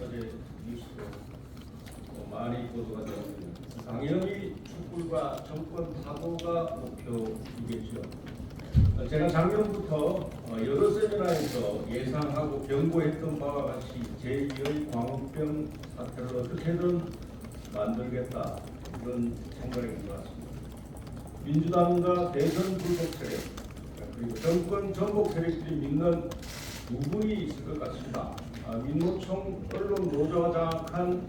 어제 뉴스로 많이 보도가 되었습니다. 당연히 촛불과 정권 타도가 목표이겠죠. 제가 작년부터 여러 세미나에서 예상하고 경고했던 바와 같이 제2의 광우병 사태를 어떻게든 만들겠다, 이런 생각인 것 같습니다. 민주당과 대선 불복 세력 그리고 정권 전복 세력들이 믿는 부분이 있을 것 같습니다. 민노총 언론 노조가 장악한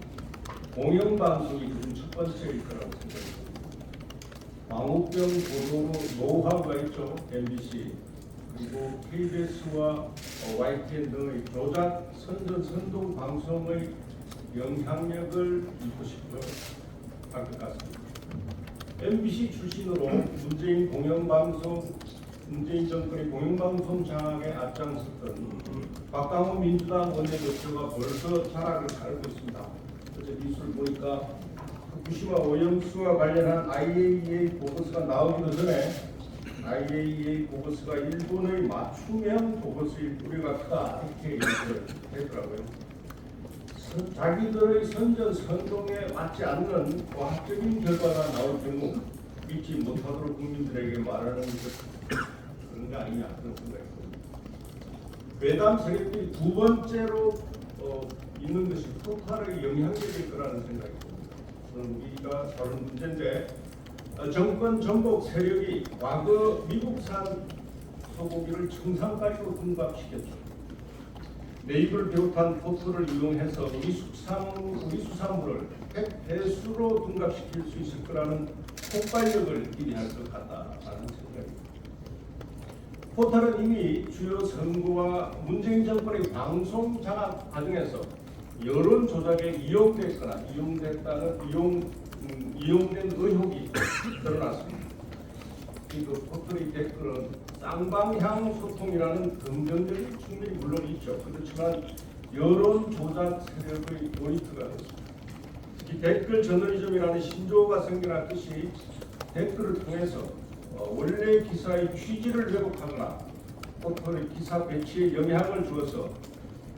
공영방송이 그중 첫 번째일 거라고 생각합니다. 광우병 보도로 노하우가 있죠. MBC 그리고 KBS와 YTN 등의 조작 선전 선동 방송의 영향력을 믿고 싶어 할 것 같습니다. MBC 출신으로 문재인 정권의 공영방송 장악에 앞장섰던 박강원 민주당 원내대표가 벌써 타락을 가르고 있습니다. 어제 뉴스를 보니까 후쿠시마 오염수와 관련한 IAEA 보고서가 나오기도 전에 IAEA 보고서가 일본의 맞춤형 보고서일 우려가 크다, 이렇게 얘기를 했더라고요. 자기들의 선전 선동에 맞지 않는 과학적인 결과가 나올 경우 믿지 못하도록 국민들에게 말하는 그런 게 아니냐, 그런 생각이 듭니다. 괴담 세력들이 두 번째로 있는 것이 토탈의 영향력일 거라는 생각이 듭니다. 우리가 다룬 문제인데, 정권 전복 세력이 과거 미국산 소고기를 청산가리로 둔갑시켰죠. 네이버를 비롯한 포털을 이용해서 우리 수산물을 폐수로 둔갑시킬 수 있을 거라는 폭발력을 기대할 것 같다라는 생각입니다. 포털은 이미 주요 선거와 문재인 정권의 방송 장악 과정에서 여론 조작에 이용됐거나 이용된 의혹이 드러났습니다. 그 포털의 댓글은 쌍방향 소통이라는 긍정적인 측면이 물론 있죠. 그렇지만 여론 조작 세력의 모니터가 됐습니다. 이 댓글 저널리즘이라는 신조어가 생겨났듯이 댓글을 통해서 원래 기사의 취지를 왜곡하거나 포털의 기사 배치에 영향을 주어서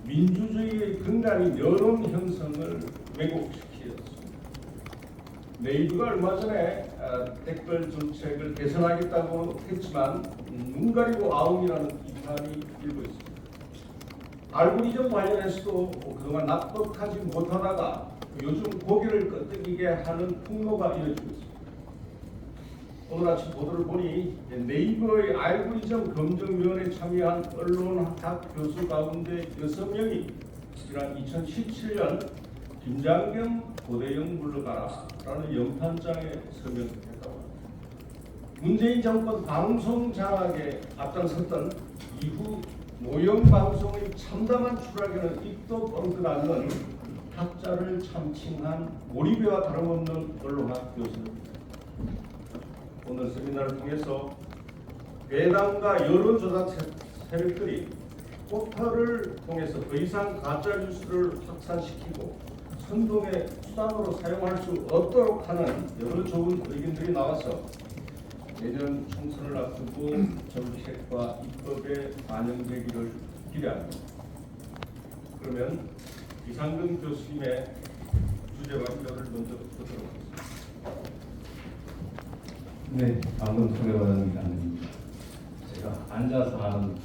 민주주의의 근간인 여론 형성을 왜곡시켰습니다. 네이버가 얼마 전에 댓글 정책을 개선하겠다고 했지만 눈 가리고 아웅이라는 비판이 일고 있습니다. 알고리즘 관련해서도 그동안 납득하지 못하다가 요즘 고개를 끄덕이게 하는 폭로가 이어지고 있습니다. 오늘 아침 보도를 보니 네이버의 알고리즘 검증위원회에 참여한 언론학 교수 가운데 6명이 지난 2017년 김장겸 고대영 물러가라 라는 영탄장에 서명했다고 합니다. 문재인 정권 방송 장악에 앞장섰던 이후 모형 방송의 참담한 추락에는 입도 뻥끗 않는 학자를 참칭한 몰입회와 다름없는 언론학 교수입니다. 오늘 세미나를 통해서 괴담과 여론조작 세력들이 포털을 통해서 더 이상 가짜 뉴스를 확산시키고 선동의 수단으로 사용할 수 없도록 하는 여러 좋은 의견들이 나와서 내년 총선을 앞두고 정책과 입법에 반영되기를 기대합니다. 그러면 이상근 교수님의 주제와 인력을 먼저 보도록 하겠습니다. 네, 방금 소개받은 기자입니다. 제가 앉아서 하는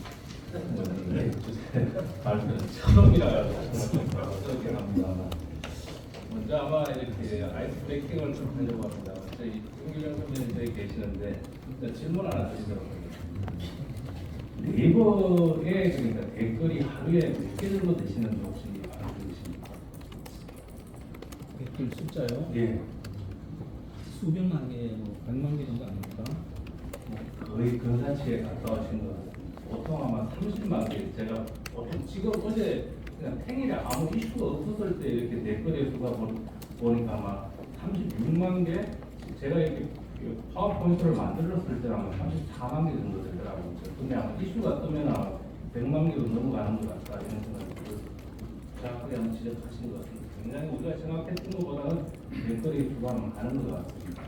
발표는 처음이라 어떻게 합니다만 먼저 아마 이렇게 아이스 브레이킹을 좀 하려고 합니다. 저희 윤기정 선배님 계시는데 질문 하나 드리도록 하겠습니다. 네이버에 그러니까 댓글이 하루에 몇 개 정도 되시는지 혹시 알고 계십니까? 댓글 숫자요? 예. 수백만 개, 뭐 100만 개 정도 아닙니까? 거의 근사치에 가까우신 것 같아요. 보통 아마 30만 개. 제가 보통 지금 어제 그냥 생일에 아무 이슈가 없었을 때 이렇게 댓글의 수가 보니까 아마 36만 개. 제가 이렇게 파워포인트를 만들었을 때는 아마 34만 개 정도 되더라고요. 근데 아마 이슈가 뜨면 아마 100만 개도 넘어가는 것 같다 이런 생각이 들어요. 정확하게 한번 지적하신 것 같습니다. 굉장히 우리가 생각했던 것보다는 댓글의 수가 많은 것 같습니다.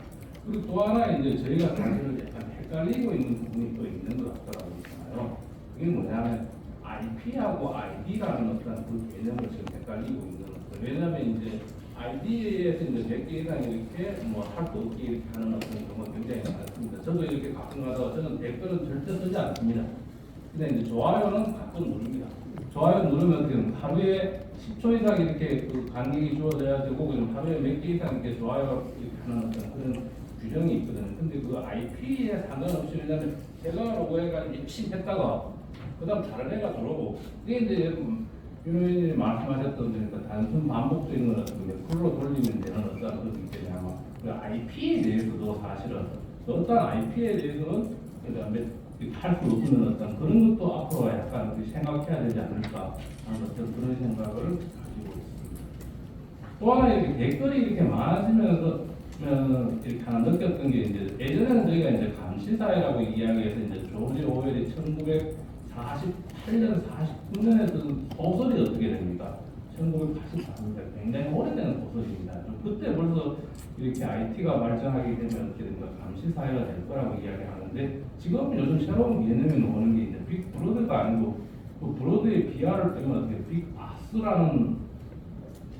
그리고 또 하나 이제 저희가 사실은 약간 헷갈리고 있는 부분이 또 있는 것 같더라고요. 그게 뭐냐면 IP하고 ID라는 어떤 그 개념을 지금 헷갈리고 있는 왜냐하면 이제 ID에서 이제 100개 이상 이렇게 뭐 할 수 없게 이렇게 하는 어떤 경우가 굉장히 많습니다. 저도 이렇게 가끔 가다가 저는 댓글은 절대 쓰지 않습니다. 근데 이제 좋아요는 가끔 누릅니다. 좋아요 누르면 어떻게 되면 하루에 10초 이상 이렇게 그 간격이 주어져야 되고 그럼 하루에 몇 개 이상 이렇게 좋아요 이렇게 하는 어떤 그런 규정이 있거든요. 근데 그 IP에 상관없이 왜냐면 제가 로그해가지고 열심히 했다가 그다음 다른 애가 들어오고 이게 이제 유명인이 말씀하셨던 그러니까 단순 반복적인 건 어떤 게 풀로 돌리면 되는 어떤 것이기 때문에 아마 그 IP에 대해서도 사실은 어떤 IP에 대해서는 할 수 없는 어떤 그런 것도 앞으로 약간 생각해야 되지 않을까 하는 어떤 그런 생각을 가지고 있습니다. 또 하나 이렇게 댓글이 이렇게 많아지면서 이렇게 하나 느꼈던 게 이제 예전에는 저희가 이제 감시사회라고 이야기해서 이제 조지 오웰이 1948년, 49년에 쓴 소설이 어떻게 됩니까? 1984년에 굉장히 오래된 소설입니다. 그때 벌써 이렇게 IT가 발전하게 되면 어떻게 됩니까? 감시사회가 될 거라고 이야기하는데 지금 요즘 새로운 개념이 나오는 게 이제 빅브로드가 아니고 그 브로드의 BR을 빼면 어떻게 빅아스라는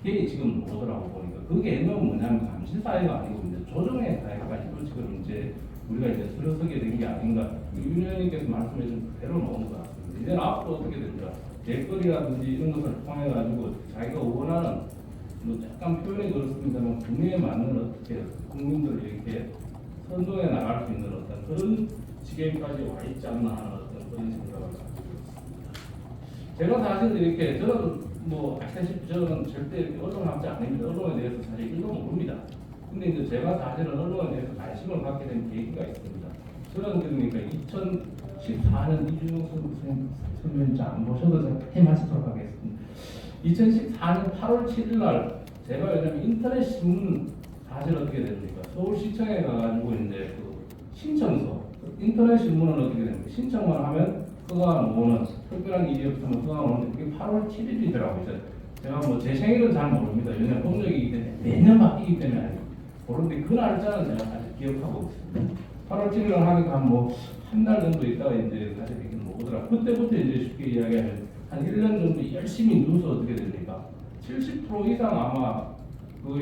게 지금 오더라고 보니까 그 개념은 뭐냐면 감시사회가 아니고 이제 조정의 사회까지도 지금 이제 우리가 이제 들어서게 된 게 아닌가 윤 의원님께서 말씀해 준 그대로 나온 것 같습니다. 이제 앞으로 어떻게 됩니까? 댓글이라든지 이런 것을 통해 가지고 자기가 원하는 뭐 약간 표현이 그렇습니다만 구매에 맞는 어떻게 국민들을 이렇게 선동해 나갈 수 있는 어떤 그런 지경까지 와 있지 않나 하는 어떤 그런 생각을 가지고 있습니다. 제가 사실 이렇게 저는 뭐 아시다시피 저는 절대 이렇게 언론학자 아닙니다. 언론에 대해서 사실 1도 모릅니다. 근데 이제 제가 사실은 언론에 대해서 관심을 갖게 된 계기가 있습니다. 저는 그러니까 2014년 이준용 선생님 안 보셔도 제가 해마치도록 하겠습니다. 2014년 8월 7일 날 제가 왜냐면 인터넷 신문 사실 어떻게 됩니까? 서울시청에 가가지고 이제 그 신청서 인터넷 신문은 어떻게 됩니까? 신청만 하면 허가가 오는 특별한 일이 없으면 허가가 오는데 그게 8월 7일이더라고요. 제가 뭐 제 생일은 잘 모릅니다. 왜냐면 법력이기 때문에 매년 바뀌기 때문에 아니고 그런데 그 날짜는 제가 사실 기억하고 있습니다. 8월 7일 날 하니까 한 달 정도 있다가 이제 사실 이렇게 오더라. 그때부터 이제 쉽게 이야기하면 한 1년 정도 열심히 누워서 어떻게 됩니까? 70% 이상 아마 그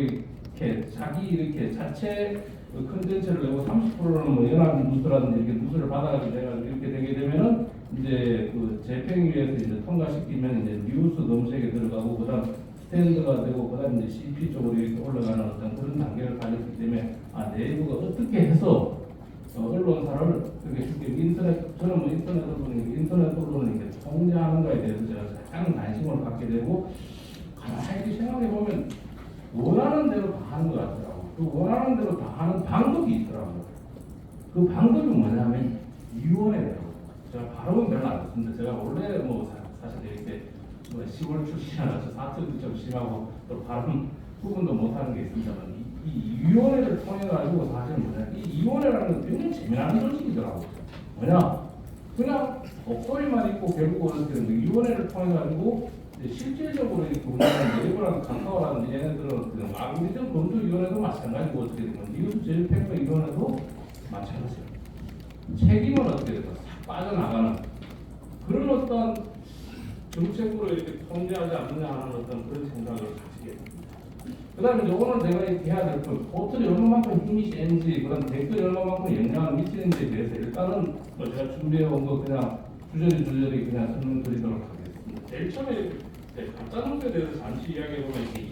이렇게 자기 이렇게 자체 그 컨텐츠를 내고 30%는 뭐 연합 누수라든지 이렇게 누수를 받아가지고 내가 이렇게 되게 되면은 이제 그 재평위에서 이제 통과시키면 이제 뉴스 검색에 들어가고 그다음 스탠드가 되고 그다음 이제 CP 쪽으로 이렇게 올라가는 어떤 그런 단계를 가졌기 때문에 내부가 어떻게 해서 언론사를 그렇게 쉽게 인터넷 저는 뭐 인터넷 언론을 이렇게 통제하는가에 대해서 제가 가장 관심을 갖게 되고 가만히 생각해 보면 원하는 대로 다 하는 것 같더라고요. 그 원하는 대로 다 하는 방법이 있더라고요. 그 방법이 뭐냐면 위원회더라고요. 제가 발음은 별로 안 좋습니다. 제가 원래 뭐 사실 이렇게 뭐 시골 출신이라서 사투리도 좀 심하고 또 발음 부분도 못하는 게 있습니다만 이 위원회를 통해 가지고 사실 뭐냐 이 위원회라는 건 굉장히 재미난 조직이더라고요. 뭐냐 그냥 목소리만 있고 결국은 어떻게 위원회를 통해 가지고 실질적으로 우리나라 내부랑 카카오라든지 얘네들은 알고리즘 검토위원회도 마찬가지고 어떻게 되면 뉴스 재평위원회도 마찬가지예요. 책임은 어떻게 될까? 싹 빠져나가는 그런 어떤 정책으로 이렇게 통제하지 않느냐 하는 어떤 그런 생각을 가지게 됩니다. 그 다음에 이제 오늘 제가 이렇게 해야 될 건 포털이 얼마만큼 힘이 센지 그런 댓글이 얼마만큼 영향을 미치는지에 대해서 일단은 뭐 제가 준비해온 거 그냥 주저리 그냥 설명드리도록 하겠습니다. 제일 처음에 가짜뉴스에 대해서 잠시 이야기해보면 이게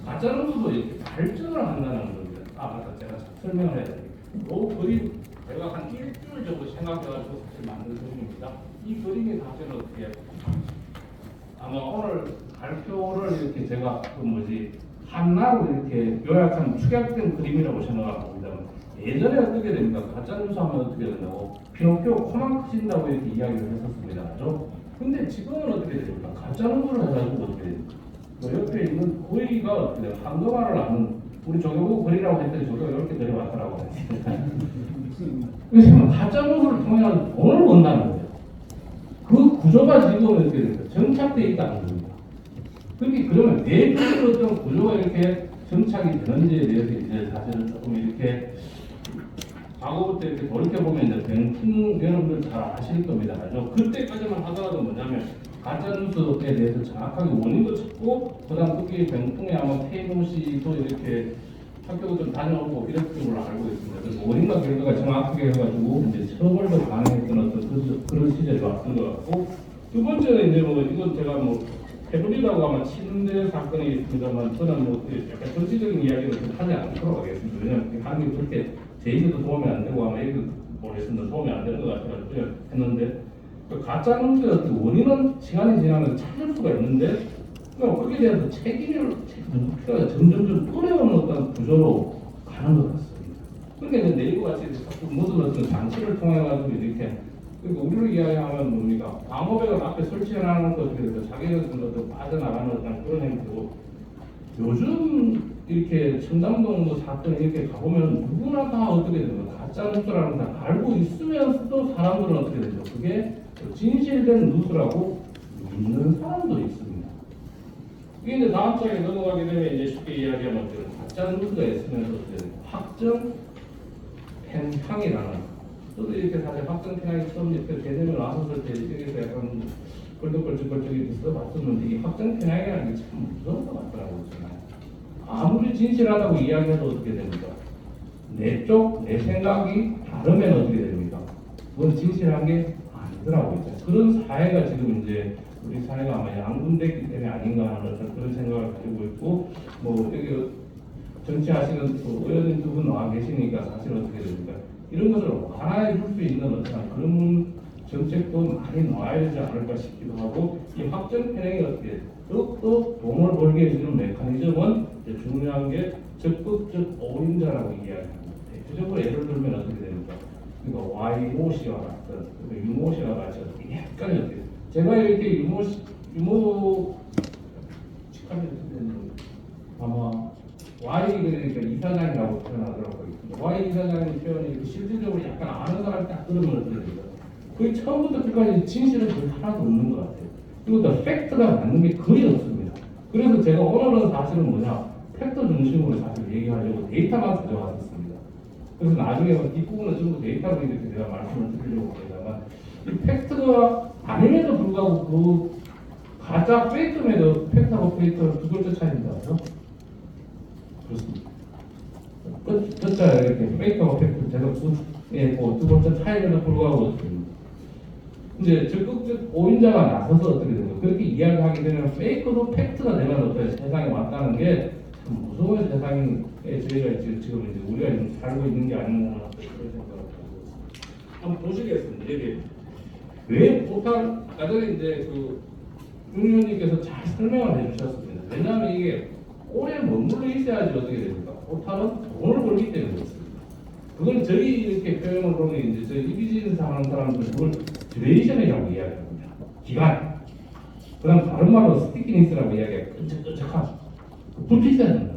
가짜뉴스도 이렇게 발전을 한다는 겁니다. 맞다. 제가 설명을 해야 됩니다. 이 그림 제가 한 일주일 정도 생각해가지고 사실 만든 그림입니다. 이 그림이 사실 어떻게 아마 오늘 발표를 이렇게 제가 한나로 이렇게 요약한 축약된 그림이라고 생각하고 봅니다. 예전에 어떻게 됩니까? 가짜뉴스 하면 어떻게 된다고 피노키오 코만 크신다고 이렇게 이야기를 했었습니다. 그죠? 근데 지금은 어떻게 됩니까? 가짜뉴스를 해가지고 어떻게 됩니까? 옆에 있는 고의가 어떻게 돼요? 한국말을 아는 우리 조교부 그리라고 했더니 조교가 이렇게 내려왔더라고요. 그래서 가짜뉴스를 통해 돈을 번다는 거예요. 그 구조가 지금 어떻게 됩니까? 정착되어 있다는 겁니다. 그러면 내부의 어떤 구조가 이렇게 정착이 되는지에 대해서 이제 사실은 조금 이렇게 과거부터 이렇게 돌이켜보면 이제 병풍 여러분들 잘 아실 겁니다. 그때까지만 하더라도 뭐냐면 가짜 뉴스에 대해서 정확하게 원인도 찾고 그다음 그게 병풍에 아마 태모 씨도 이렇게 학교도 좀 다녀오고 이랬던 걸로 알고 있습니다. 그래서 원인과 결과가 정확하게 해가지고 이제 처벌도 가능했던 어떤 그런 시절이 왔던 것 같고 두 번째는 이제 뭐 이건 제가 뭐 해버리라고 아마 침대 사건이 있습니다만 저는 뭐 약간 정치적인 이야기는 좀 하지 않도록 하겠습니다. 왜냐하면 하는 게 그렇게 제 얘기도 도움이 안 되고 아마 얘기도 모르겠습니다. 도움이 안 되는 것 같아서 그냥 했는데 그 가짜 뉴스의 어떤 원인은 시간이 지나면 찾을 수가 있는데 거기에 대해서 책임을 묻기가 점점 어려운 어떤 구조로 가는 것 같습니다. 그러니까 이제 네이버 같이 자꾸 모든 어떤 장치를 통해 가지고 이렇게 그리고 우리를 이야기하면 뭡니까? 방어벽을 앞에 설치해놓은 것 어떻게 돼서 자기네들도 빠져나가는 어떤 그런 행태고 요즘 이렇게 청담동 뭐 사건 이렇게 가보면 누구나 다 어떻게 되는 가짜 뉴스라는 걸 알고 있으면서도 사람들은 어떻게 되죠? 그게 진실된 뉴스라고 믿는 사람도 있습니다. 이게 이제 다음 장에 넘어가게 되면 이제 쉽게 이야기하면 가짜 뉴스가 있으면서 확정 편향이라는 저도 이렇게 사실 확정 편향이 처음 이렇게 개념을 나섰을 때 여기서 약간 걸쭉걸쭉걸쭉이 써봤었는데 이 확정 편향이라는 게 참 무서운 것 같더라고요. 아무리 진실하다고 이야기해도 어떻게 됩니까? 내 쪽, 내 생각이 다르면 어떻게 됩니까? 그건 진실한 게 아니더라고요. 그런 사회가 지금 이제 우리 사회가 아마 양분됐기 때문에 아닌가 하는 어떤 그런 생각을 가지고 있고 뭐 여기 정치하시는 또 의원님 두 분 나와 계시니까 사실 어떻게 됩니까? 이런 것을 완화해 줄 수 있는 어떤 그런 정책도 많이 나와야 되지 않을까 싶기도 하고 이 확정 편향이 어떻게 또 돈을 벌게 해주는 메커니즘은 중요한 게 적극적 오인자라고 이야기합니다. 대표적으로 예를 들면 어떻게 됩니까? 그러니까 Y모 씨와 같은 유모 씨와 같이 약간 어떻게 제가 이렇게 유모 직함이 아마 Y 그러니까 이사장이라고 표현하더라고요. Y 이사장의 표현이 실질적으로 약간 아는 사람이 딱 들으면 어떻게 됩니까? 거의 처음부터 끝까지 진실은 거의 하나도 없는 것 같아요. 그리고 또 팩트가 맞는 게 거의 없습니다. 그래서 제가 오늘은 사실은 뭐냐 팩트 중심으로 사실 얘기하려고 데이터만 가져왔었습니다. 그래서 나중에 뒷부분은 전부 데이터로 이렇게 제가 말씀을 드리려고 합니다만 이 팩트가 아님에도 불구하고 그 가짜 페이크에도 팩트하고 페이크는 두 번째 차이입니다. 그렇습니다. 끝자 이렇게 페이크하고 팩트 제가 두 번째 차이에도 불구하고 어떻게 됩니까? 이제 적극적 오인자가 나서서 어떻게 되는 그렇게 이야기하게 되면 페이크도 팩트가 되면 어떻게 세상에 왔다는 게 참 무서운 세상에 저희가 지금 이제 우리가 지금 살고 있는 게 아닌가 하는 그런 생각을 하고 있습니다. 한번 보시겠습니다. 이게 왜 포탈 아까 전에 이제 그 윤의원님께서 잘 설명을 해주셨습니다. 왜냐하면 이게 오래 머물러 있어야지 어떻게 됩니까? 포탈은 돈을 벌기 때문에 그렇습니다. 그걸 저희 이렇게 표현을 보면 이제 저희 이비지너스 하는 사람들 그걸 듀레이션이라고 이야기합니다. 기간. 그다음 다른 말로 스티키니스라고 이야기해요. 끈적끈적한. 붙어 있어야 된다.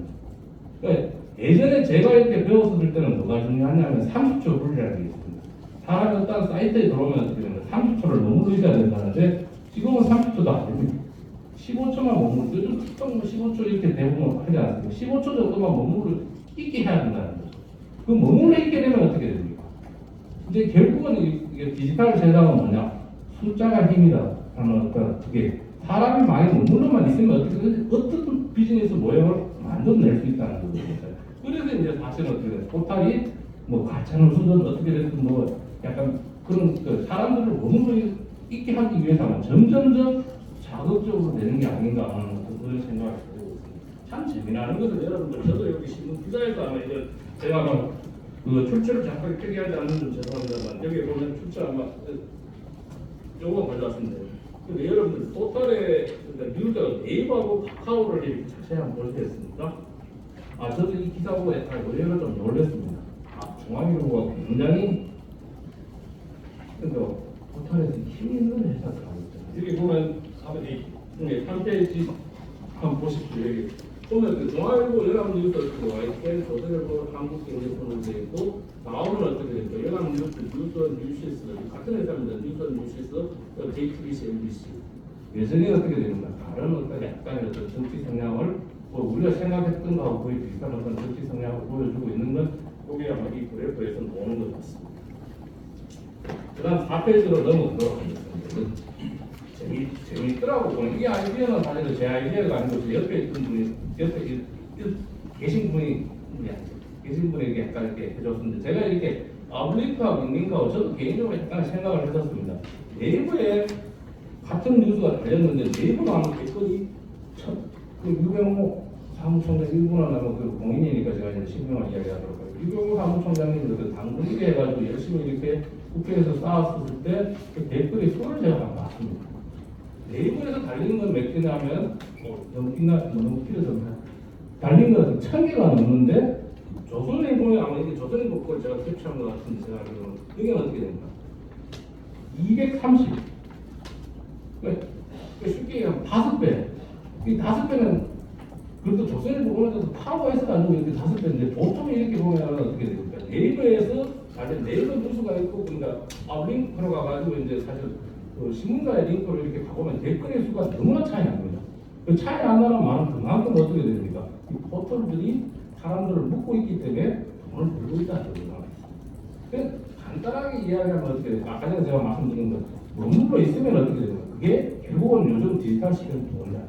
그러니까 예전에 제가 이렇게 배웠을 때는 뭐가 중요하냐면 30초 룰이라는 게 있습니다. 사람이 어떤 사이트에 들어오면 어떻게 되면 30초를 머물러 있어야 된다는데 지금은 30초도 안 됩니다. 15초만 머물러 요즘 특정 15초 이렇게 대부분 하지 않습니까? 15초 정도만 머물러 있게 해야 된다는 거죠. 그 머물러 있게 되면 어떻게 됩니까? 이제 결국은 이게 디지털 세상은 뭐냐? 숫자가 힘이다 하는 어떤 그게 사람이 많이 머물러만 있으면 어떤 비즈니스 모형을 만들어낼 수 있다는 거죠. 그래서 이제 사실은 어떻게 돼요? 포탈이 뭐 가짜뉴스든 어떻게 됐든 뭐 약간 그런 그 사람들을 머물러 있게 하기 위해서는 점점점 자극적으로 되는 게 아닌가 하는 그런 생각을 가지고 있습니다. 참 재미나는 것은 여러분들 저도 여기 신문 기사에서 아마 이제 제가 아마 그 출처를 정확하게 표기하지 않는 좀 죄송합니다만 여기 보면 출처 아마 요거 가져왔습니다. 근데 여러분들 포털에 뉴스가 네이버하고 카카오를 이렇게 자세히 한번 보시겠습니까? 아 저도 이 기사 보고 약간 의외로 좀 놀랐습니다. 아 중앙일보가 굉장히 그러니까 포털에서 힘 있는 회사가 있잖아요. 여기 보면 아버지 3페이지 한번 보십시오. 여기 보면 그 중앙일보 연합뉴스 YTN 조선일보 한국경제신문 돼 있고 나오면 어떻게 됩니까? 연합뉴스, 뉴스뉴시스 같은 회사입니다. 뉴스뉴시스, JTBC, MBC 예전에 어떻게 됩니까? 다른 어떤 약간의 어떤 정치 성향을 뭐 우리가 생각했던 거하고 거의 비슷한 어떤 정치 성향을 보여주고 있는 건 거기 아마 이 그래프에서 나오는 것 같습니다. 그다음 4페이지로 넘어가도록 하겠습니다. 재밌더라고 보니 이 아이디어는 사실 제 아이디어가 아니고 제 옆에 있던 분이 계신 분이 이렇게 약간 이렇게 해줬는데 제가 이렇게 아웃링크하고 인링크하고 저도 개인적으로 약간 생각을 해봤습니다. 네이버에 같은 뉴스가 달렸는데 네이버로 하면 댓글이 그 유병호 사무총장 일본어 나면 그 공인이니까 제가 이제 신명을 이야기하도록 하겠습니다. 유병호 사무총장님도 그 당분기 해가지고 열심히 이렇게 국회에서 쌓았을 때 그 댓글이 수를 제가 봤습니다. 네이버에서 달린 건 몇 개냐면 너무 길어서 달린 건 1000개가 넘는데 조선일보에 아마 이게 조선일보 걸 제가 캡처한 것 같은데 제가 알기로는 이게 어떻게 됩니까? 230. 쉽게 얘기하면 5배. 이 5배는 그래도 조선일보 보는 데서 파워에서 가지고 이렇게 5배인데 보통 이렇게 보면 어떻게 됩니까? 네이버에서 사실 네이버 뉴스가 있고 그러니까 링크로 가가지고 이제 사실 그 신문사의 링크를 이렇게 가보면 댓글의 수가 너무나 차이 납니다. 그 차이 안 나는 말은 그만큼 어떻게 됩니까? 이 포털들이 사람들을 묶고 있기 때문에 돈을 벌고 있다는 거죠. 간단하게 이야기하면 어떻게 돼요? 아까 전에 제가 말씀드린 것 머물러 있으면 어떻게 돼요? 그게 결국은 요즘 디지털 시대는 돈이다.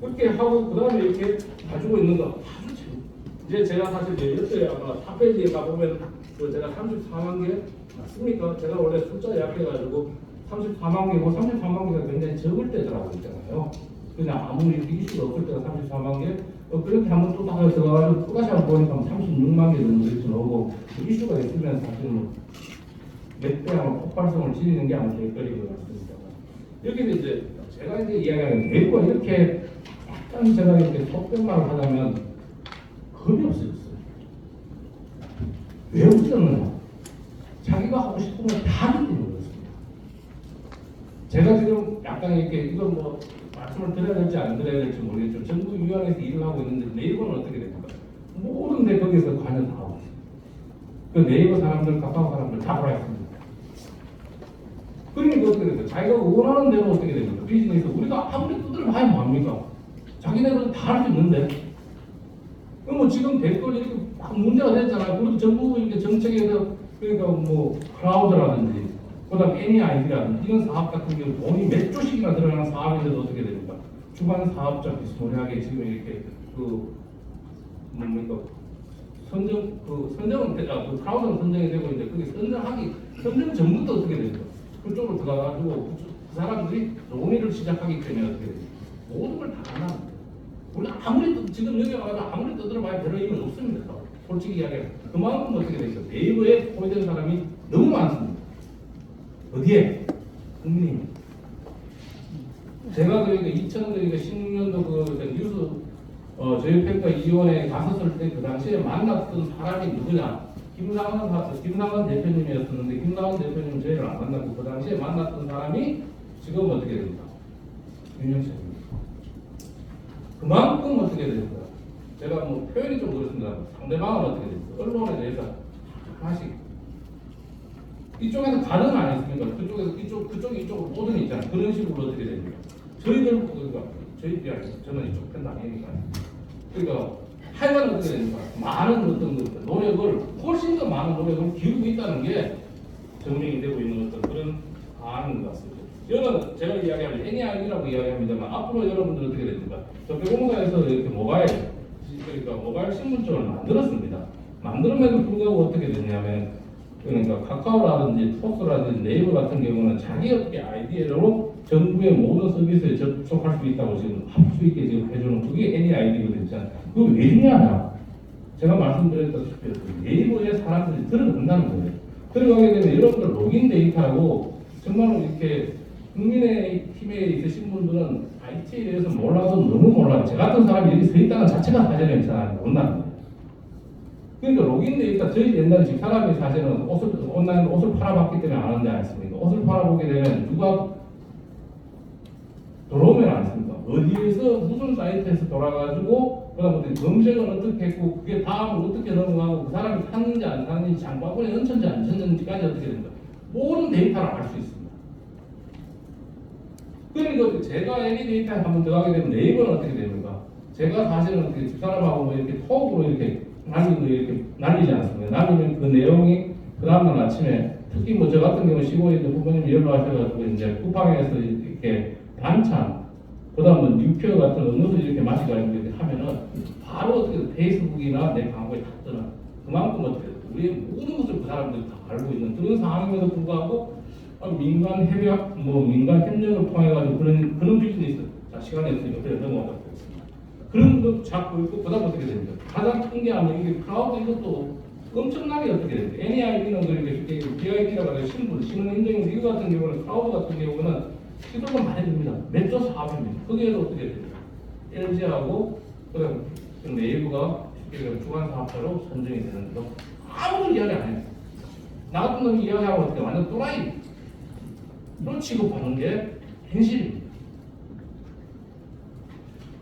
그렇게 하고 그 다음에 이렇게 가지고 있는 거 아주 재밌. 이제 제가 사실 이제 옆에 아마 탑페이지에 가보면 그 제가 34만 개 맞습니까? 제가 원래 숫자 약해가지고 34만 개고 34만 개가 굉장히 적을 때더라고 있잖아요. 그냥 아무 이슈가 없을 때가 34만 개. 그렇게 한번 또 다시 들어가가지고 또 다시 한번 보니까 36만 개 정도 이렇게 나오고 이슈가 있으면 사실 몇 배 아마 폭발성을 지니는 게 아마 제일 거리인 것 같습니다. 여기서 이제 제가 이제 이야기하는 네이버가 이렇게 약간 제가 이렇게 속된말을 하자면 겁이 없어졌어요. 왜 없어졌느냐? 자기가 하고 싶은 걸 다 하기 때문에 그렇습니다. 제가 지금 약간 이렇게 이건 뭐 말씀을 드려야 될지 안 드려야 될지 모르겠지만 정부위원회에서 일을 하고 있는데 네이버는 어떻게 됩니까? 모든 데 거기서 관여 다 하고 있어요. 그 네이버 사람들, 카카오 사람들 다 돌아 있습니다. 그러니까 어떻게 됩니까? 자기가 원하는 대로 어떻게 됩니까? 비즈니스 우리가 아무리 두드려봐야 뭐합니까? 자기네들은 다 할 수 있는데 그럼 뭐 지금 댓글 이렇게 막 문제가 됐잖아요. 그래도 정부 이렇게 정책에서 그러니까 뭐 클라우드라든지 그다음 NEID라든지 이런 사업 같은 경우 돈이 몇 조씩이나 들어가는 사업인데도 어떻게 됩니까? 주관 사업자 비스무리하게 지금 이렇게 그 뭡니까 선정은 그 클라우드는 선정이 되고 이제 그게 선정 전부터 어떻게 됩니까? 그쪽으로 들어가가지고 그 사람들이 논의를 시작하기 때문에 어떻게 됩니까? 모든 걸 다 하나. 우리 아무리 지금 여기 와서 아무리 떠들어봐야 별 의미는 없습니다. 솔직히 이야기하면 그만큼 어떻게 되죠? 네이버에 포함된 사람이 너무 많습니다. 어디에? 국민입니다. 제가 그러니까 2016년도 그 뉴스 저희평가위원회에 갔었을 때 그 당시에 만났던 사람이 누구냐? 김상원 대표님이었었는데 김상원 대표님 저희를 안 만났고 그 당시에 만났던 사람이 지금 어떻게 됩니까? 윤영철입니다. 그만큼 어떻게 됩니까? 제가 뭐 표현이 좀 그렇습니다. 상대방은 어떻게 됩니까? 언론에 대해서 하나씩 이쪽에서 가든 안 했습니까? 그쪽에서 그쪽이 이쪽으로 모든 있잖아요. 그런 식으로 어떻게 됩니까? 저희들 그러니까 저희들이 아니고 저는 이쪽 편 아니니까. 그러니까 하여간 어떻게 됩니까? 많은 어떤 노력을 훨씬 더 많은 노력을 기울이고 있다는 게 증명이 되고 있는 어떤 그런 사안인 것 같습니다. 이거는 제가 이야기하면 NEI라고 이야기합니다만 앞으로 여러분들 어떻게 됩니까? 적폐공사에서 이렇게 모바일 신분증을 만들었습니다. 만들었음에도 불구하고 어떻게 되냐면 그러니까 카카오라든지 토스라든지 네이버 같은 경우는 자기 업계 아이디로 정부의 모든 서비스에 접촉할 수 있다고 지금 할 수 있게 지금 해주는 그게 NEID거든요. 그거 왜 중요하냐? 제가 말씀드렸다시피 네이버에 사람들이 들어간다는 거예요. 들어가게 되면 여러분들 로그인 데이터라고 정말로 이렇게 국민의힘에 있으신 분들은 IT에 대해서 몰라도 너무 몰라요. 저 같은 사람이 여기 서 있다는 자체가 사실은 잘 모른다는 거예요. 그러니까 로그인 데이터 저희 옛날에 집 사람이 사실은 온라인 옷을 팔아봤기 때문에 아는데 않습니까? 옷을 팔아보게 되면 누가 들어오면 않습니까? 어디에서 무슨 사이트에서 돌아가지고 그다음에 검색을 어떻게 했고 그게 다음을 어떻게 넘어가고 그 사람이 샀는지 안 샀는지 장바구니에 얹혔는지 안 얹혔는지까지 어떻게 됩니까? 모든 데이터를 알 수 있습니다. 그러니까 제가 애니 데이터에 한번 들어가게 되면 네이버는 어떻게 됩니까? 제가 사실은 어떻게 집사람하고 뭐 이렇게 톡으로 이렇게 날리지 않습니다. 날리면 그 내용이 그 다음날 아침에 특히 뭐 저 같은 경우 시골에 있는 부모님이 연락하셔가지고 이제 쿠팡에서 이렇게 반찬, 그다음 뉴표 같은 음료수 이렇게 마시가지고 이렇게 하면은 바로 어떻게 페이스북이나 내 광고에 다 뜨는 그만큼 어떻게 우리의 모든 것을 그 사람들이 다 알고 있는 그런 상황임에도 불구하고 민간 협약, 민간 협력을 통해 가지고 그런 비즈니스. 자 시간이 없으니까 그래 넘어가도록 하겠습니다. 그런 거 잡고 있고 그다음 어떻게 됩니까? 가장 큰 게 아마 이게 클라우드 이것도 엄청나게 어떻게 됩니까? NAID는 그렇게 BID라고 해서 신분 인증 이거 같은 경우는 클라우드 같은 경우는 시도가 많이 됩니다. 몇조 사업입니다. 거기에도 어떻게 됩니까? LG하고 그다음 네이버가 주간 사업자로 선정이 되는데도 아무도 이야기 안 해요. 나 같은 놈이 이야기하고 어떻게 완전 또라이 로 취급하는 게 현실입니다.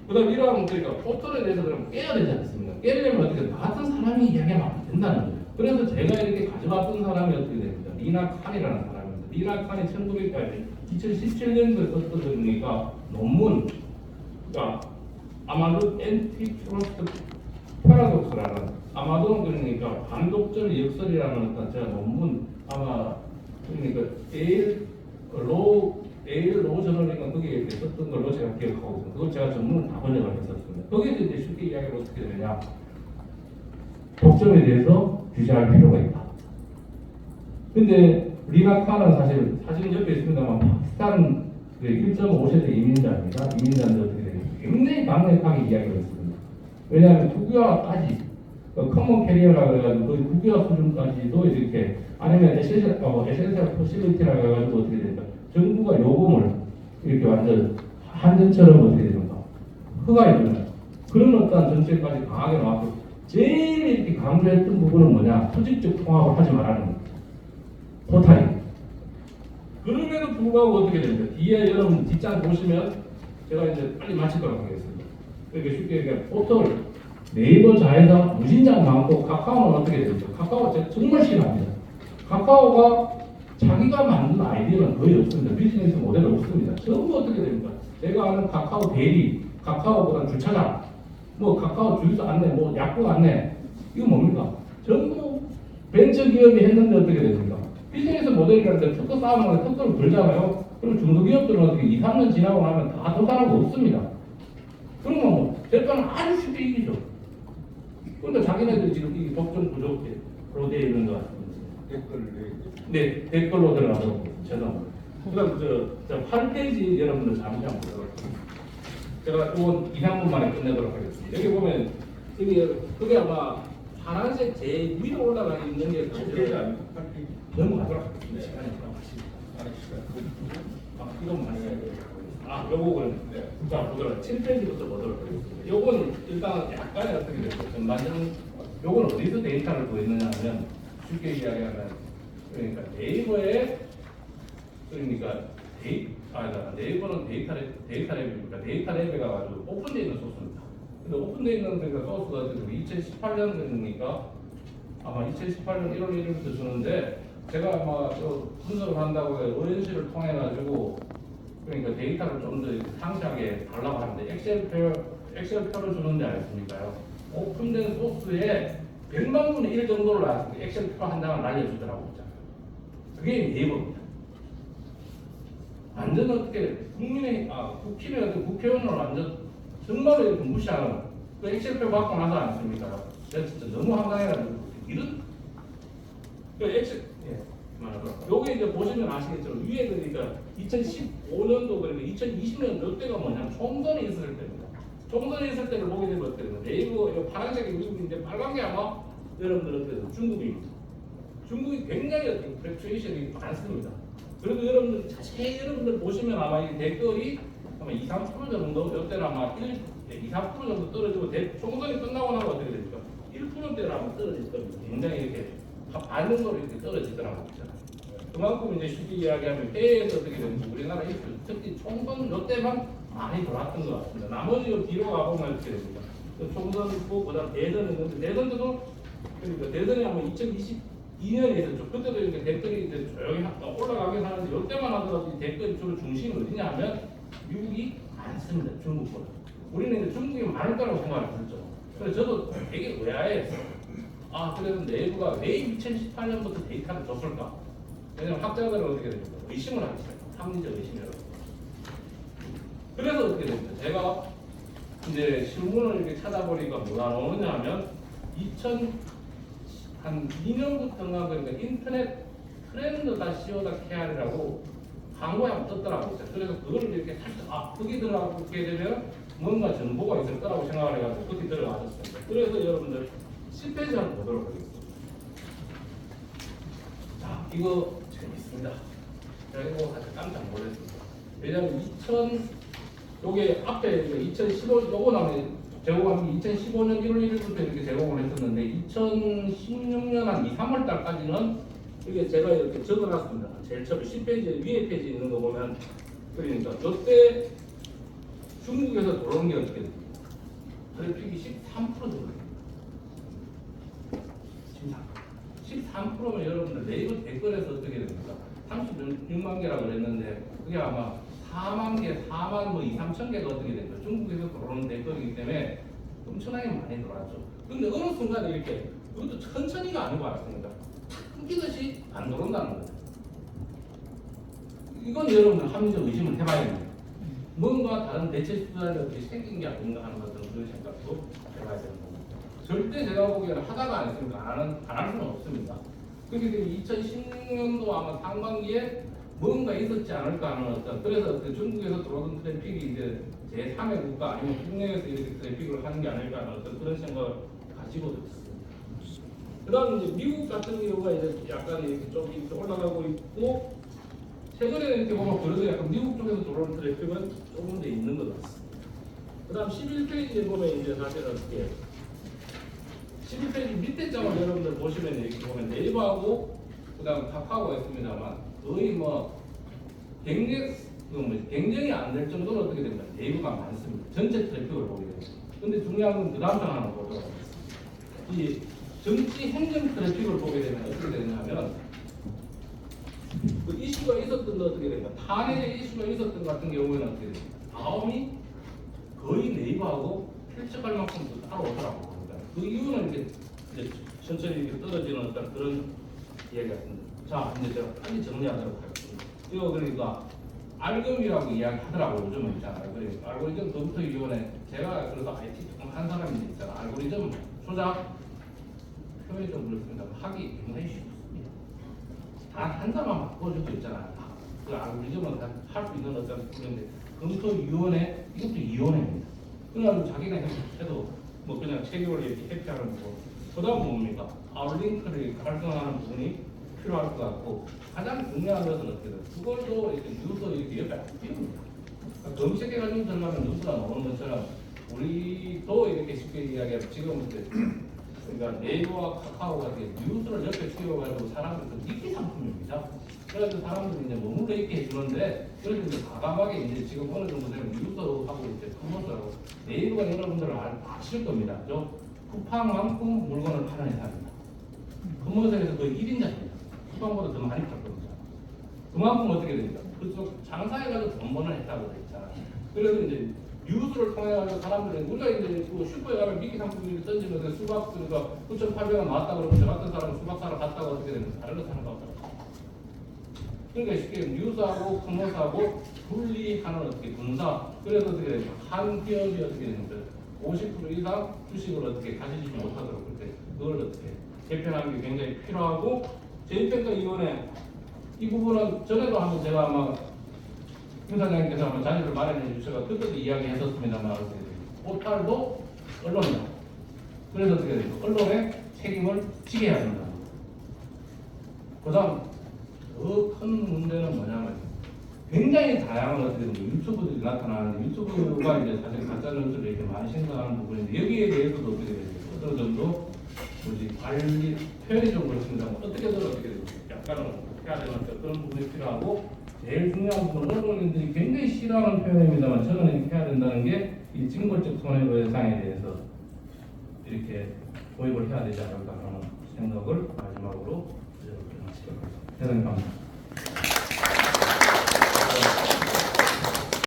그다음 이러한 그러니까 포털에 대해서 그럼 깨야 되지 않습니까? 깨려면 어떻게 나 같은 사람이 이야기하면 안 된다는 거예요. 그래서 제가 이렇게 가져왔던 사람이 어떻게 됩니까? 리나 칸이라는 사람입니다. 리나 칸이 2017년도에 썼던 거니까 논문, 그러니까 아마도 엔티트러스트 패러독스라는 아마도 그러니까 반독절 역설이라는 어떤 제가 논문 아마 그러니까 에일 로저널인가 거기에 이렇게 썼던 걸로 제가 기억하고 있습니다. 그걸 제가 전문을 다 번역을 했었습니다. 거기에서 이제 쉽게 이야기를 어떻게 되느냐, 독점에 대해서 규제할 필요가 있다. 근데 리나 칸은 사실 옆에 있습니다만 파키스탄 1.5세대 이민자입니다. 이민자인데 어떻게 되냐, 굉장히 강력하게 이야기를 했습니다. 왜냐하면 국유화까지 커먼 캐리어라고 해가지고 거의 국유화 수준까지도 이렇게 아니면 에센셜 퍼실리티라고 해가지고 어떻게 됩니까? 정부가 요금을 이렇게 완전 한전처럼 어떻게 됩니까? 허가해주는 그런 어떤 정책까지 강하게 나왔고 제일 이렇게 강조했던 부분은 뭐냐? 수직적 통합을 하지 말라는 거예요. 포탈이. 그럼에도 불구하고 어떻게 됩니까? 뒤에 여러분 뒷장 보시면 제가 이제 빨리 마치도록 하겠습니다. 그러니까 쉽게 얘기하면 포털 네이버 자회사 무진장 많고 카카오는 어떻게 됩니까? 카카오 제가 정말 싫어합니다. 카카오가 자기가 만든 아이디어는 거의 없습니다. 비즈니스 모델이 없습니다. 전부 어떻게 됩니까? 제가 아는 카카오 대리, 카카오 주차장, 카카오 주유소 안내, 약국 안내, 이거 뭡니까? 전부 벤처 기업이 했는데 어떻게 됩니까? 비즈니스 모델이라는데 특허 싸움을 특허를 걸잖아요. 그럼 중소기업들은 어떻게 2, 3년 지나고 나면 다 도달하고 없습니다. 그러면 재판은 아주 쉽게 이기죠. 그런데 자기네들이 지금 이 독점 부족으로 되어 있는 것 같습니다. 네, 댓글로 들어가도록 죄송합니다. 그다음 저 8페이지 여러분들 잠시 한번 보도록 하겠습니다. 제가 이건 2, 3분 만에 끝내도록 하겠습니다. 여기 보면 그게 아마 파란색 제일 위로 올라가 있는 게 넘어가도록 하겠습니다. 시간이 이건 많이 해야 돼요. 요거는 자 보도록 7페이지부터 보도록 하겠습니다. 요거는 일단 약간의 어떻게 될까요? 전반적인 요거는 어디서 데이터를 보였느냐 하면 쉽게 이야기하면 그러니까 네이버에 네이버는 데이터랩이니까 데이터랩에 가가지고 오픈되어 있는 소스입니다. 근데 오픈되어 있는 소스가 2018년이니까 아마 2018년 1월 1일부터 주는데 제가 아마 분석을 한다고 해서 ONC를 통해 가지고 그러니까 데이터를 좀 더 상세하게 달라고 하는데 엑셀표를 주는지 아십니까요? 오픈된 소스에 100만 분의 1 정도를 나왔을 때 엑셀표 한 장을 날려주더라고요. 그게 네이버입니다. 완전 어떻게 국회의원을 완전 정말로 이렇게 무시하는 그 엑셀표 받고 나서 않습니까? 제가 진짜 너무 황당해가지고 이런 요게 이제 보시면 아시겠지만 위에 그러니까 2015년도 그러니까 2020년 몇 대가 뭐냐면 총선이 있을 때입니다. 총선이 있을 때를 보게 되면 어떻게 되나 네이버 파란색이 미국이 이제 빨간 게 아마 여러분들 어떻게 되나 중국입니다. 중국이 굉장히 프렉츄에이션이 많습니다. 그래도 여러분들 자세히 여러분들 보시면 아마 이 댓글이 아마 2, 3% 정도 이때는 아마 2, 3% 정도 떨어지고 총선이 끝나고 나면 어떻게 됩니까? 1%대로 아마 떨어질 겁니다. 굉장히 이렇게 반응으로 이렇게 떨어지더라고요. 그만큼 이제 쉽게 이야기하면 해외에서 어떻게 되는지 우리나라 이슈 특히 총선 이때만 많이 돌았던 것 같습니다. 나머지 뒤로 가보면 어떻게 됩니까? 총선 있고 그다음 대선 있는데 대선도 그러니까 대선이 아마 2022년에 있었죠. 그때도 이렇게 댓글이 이제 조용히 올라가긴 하는데 이때만 하더라도 이 댓글 주로 중심이 어디냐 하면 미국이 많습니다. 중국보다. 우리는 이제 중국이 많을 거라고 생각을 했죠. 그래서 저도 되게 의아했어요. 그래서 네이버가 왜 2018년부터 데이터를 줬을까? 왜냐면 학자들은 어떻게 됩니까? 의심을 하기 시작해요. 합리적 의심이라고. 그래서 어떻게 됩니까? 제가 이제 신문을 이렇게 찾아보니까 뭐가 나오느냐 하면 2002년부터인가 그러니까 인터넷 트렌드다 시오다 KR이라고 광고에 한번 떴더라고요. 그래서 그걸 이렇게 살짝 거기 들어가게 되면 뭔가 정보가 있을 거라고 생각을 해가지고 거기 들어가셨습니다. 그래서 여러분들 10페이지 한번 보도록 하겠습니다. 자, 이거 재밌습니다. 제가 이거 사실 깜짝 놀랐습니다. 왜냐하면 요게 앞에 2015 요거 나오면 제공한 게 2015년 1월 1일부터 이렇게 제공을 했었는데 2016년 한 2, 3월 달까지는 이게 제가 이렇게 적어놨습니다. 제일 처음에 10페이지 위에 페이지 있는 거 보면 그러니까 이때 중국에서 들어온 게 어떻게 됩니까? 트래픽이 13% 들어옵니다. 13%면 여러분들 네이버 댓글에서 어떻게 됩니까? 36만 개라고 그랬는데 그게 아마 4만 개, 4만 뭐 2, 3천 개가 어떻게 됩니까? 중국에서 들어오는 댓글이기 때문에 엄청나게 많이 들어왔죠. 근데 어느 순간 이렇게 그것도 천천히가 아니고 왔습니다. 끊기듯이 안 들어온다는 거예요. 이건 여러분들 합리적 의심을 해봐야 됩니다. 뭔가 다른 대체 수단이 어떻게 생긴 게 아닌가 하는 것은 그런 생각도 해봐야 되는 겁니다. 절대 제가 보기에는 하다가 안 했으니까 안 할 수는 없습니다. 그렇게 2016년도 아마 상반기에 뭔가 있었지 않을까 하는 어떤 그래서 그 중국에서 들어오던 트래픽이 이제 제3의 국가 아니면 국내에서 이렇게 트래픽을 하는 게 아닐까 하는 어떤 그런 생각을 가지고 있습니다. 그 다음 이제 미국 같은 경우가 이제 약간 이렇게 좀 이렇게 올라가고 있고 최근에는 이렇게 보면 그래도 약간 미국 쪽에서 들어오는 트래픽은 조금 더 있는 것 같습니다. 그 다음 11페이지에 보면 이제 사실은 어떻게 11페이지 밑에 장을 여러분들 보시면 이렇게 보면 네이버하고 그 다음 카카오가 있습니다만 거의 뭐 경쟁이 안 될 정도로 어떻게 됩니까? 네이버가 많습니다. 전체 트래픽을 보게 됩니다. 근데 중요한 건 그 다음 장 하나 보도록 하겠습니다. 이 정치 행정 트래픽을 보게 되면 어떻게 되냐면 그 이슈가 있었던 거 어떻게 됩니까? 탄핵의 이슈가 있었던 것 같은 경우에는 어떻게 됩니까? 다음이 거의 네이버하고 필적할 만큼 따로 오더라고요. 그 이유는 이렇게 이제 천천히 이렇게 떨어지는 어떤 그런 이야기 같습니다. 자, 이제 제가 빨리 정리하도록 하겠습니다. 이거 그러니까 알고리즘이라고 이야기하더라고요. 요즘은 있잖아요. 그러니까 알고리즘 검토위원회 제가 그래서 IT 조금 한 사람인데 있잖아. 알고리즘 조작 표현이 좀 그렇습니다. 하기 굉장히 쉽습니다. 단 한 자만 바꿔줘도 있잖아요. 그 알고리즘은 할 수 있는 어떤 그런데 검토위원회 이것도 위원회입니다. 그래가지고 자기가 해도 뭐 그냥 체계를 이렇게 회피하는 거고 그다음 뭡니까? 아웃링크를 활성화하는 부분이 필요할 것 같고 가장 중요한 것은 어떻게 돼요? 그걸도 이렇게 뉴스 이렇게 옆에 안 띄웁니다. 그러니까 검색해가지고 들어가면 뉴스가 나오는 것처럼 우리도 이렇게 쉽게 이야기하면 지금 그러니까 네이버와 카카오가 뉴스를 옆에 띄워가지고 사람들 믿기 상품입니다. 그래서 사람들이 이제 머물러 있게 해주는데 그래서 이제 과감하게 이제 지금 어느 정도 되면 뉴스하고 이제 커머스하고 네이버가 여러분들을 아실 겁니다. 저 쿠팡만큼 물건을 파는 회사입니다. 커머스에서 거의 1인자입니다. 쿠팡보다 더 많이 팔거든요. 그만큼 어떻게 됩니까? 그쪽 장사해가지고 돈 버는 회사가 있잖아요. 그래서 이제 뉴스를 통해가지고 사람들이 우리가 이제 그 슈퍼에 가면 미끼 상품을 던지면서 수박 그러니까 9,800원 나왔다 그러면 저 같은 사람은 수박 사러 갔다가 어떻게 되는지 다른 거 사는 거 없잖아요. 그러니까 쉽게 뉴스하고 커머스하고 분리하는 어떻게 분사 그래서 어떻게 됩니까? 한 기업이 어떻게 됩니까? 50% 이상 주식을 어떻게 가지지 못하도록 그렇게 그걸 어떻게 개편하는 게 굉장히 필요하고 재입평가위원회 이 부분은 전에도 한번 제가 아마 김 사장님께서 한번 자료를 마련해 주셔서 그때도 이야기했었습니다만 포탈도 언론이다. 그래서 어떻게 됩니까? 언론의 책임을 지게 해야 된다. 그 다음 더 큰 문제는 뭐냐면 굉장히 다양한 어떤 유튜브들이 나타나는데 유튜브가 이제 사실 가짜 뉴스를 이렇게 많이 생산하는 부분인데 여기에 대해서도 어떻게 되죠? 어느 정도 뭐지 관리 표현이 좀 그렇습니다. 어떻게든 어떻게 되죠? 약간은 해야 되는 그런 부분이 필요하고 제일 중요한 부분은 언론인들이 굉장히 싫어하는 표현입니다만 저는 이렇게 해야 된다는 게 이 징벌적 손해배상에 대해서 이렇게 도입을 해야 되지 않을까 하는 생각을 마지막으로 드리도록 하겠습니다. 대단히 감사합니다.